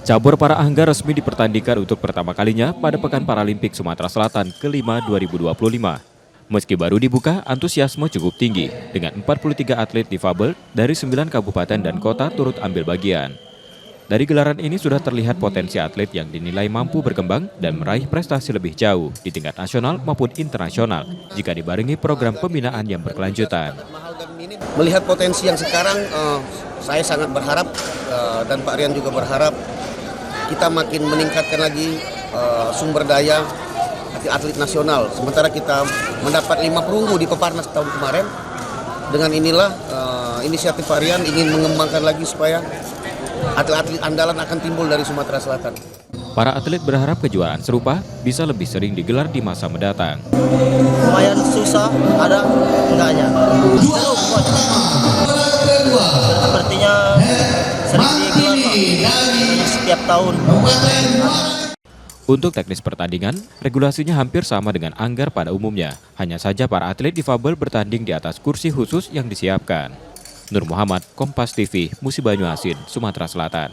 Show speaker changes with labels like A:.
A: Cabur para angga resmi dipertandingkan untuk pertama kalinya pada Pekan Paralimpik Sumatera Selatan ke-5 2025. Meski baru dibuka, antusiasme cukup tinggi dengan 43 atlet difabel dari 9 kabupaten dan kota turut ambil bagian. Dari gelaran ini sudah terlihat potensi atlet yang dinilai mampu berkembang dan meraih prestasi lebih jauh di tingkat nasional maupun internasional jika dibarengi program pembinaan yang berkelanjutan.
B: Melihat potensi yang sekarang, saya sangat berharap dan Pak Rian juga berharap kita makin meningkatkan lagi sumber daya atlet nasional. Sementara kita mendapat 5 perunggu di Peparnas tahun kemarin. Dengan inilah inisiatif Pak Rian ingin mengembangkan lagi supaya atlet-atlet andalan akan timbul dari Sumatera Selatan.
A: Para atlet berharap kejuaraan serupa bisa lebih sering digelar di masa mendatang.
C: Lumayan susah, ada enggaknya. Sepertinya sering digelar setiap tahun.
A: Untuk teknis pertandingan, regulasinya hampir sama dengan anggar pada umumnya. Hanya saja para atlet difabel bertanding di atas kursi khusus yang disiapkan. Nur Muhammad, Kompas TV, Musi Banyuasin, Sumatera Selatan.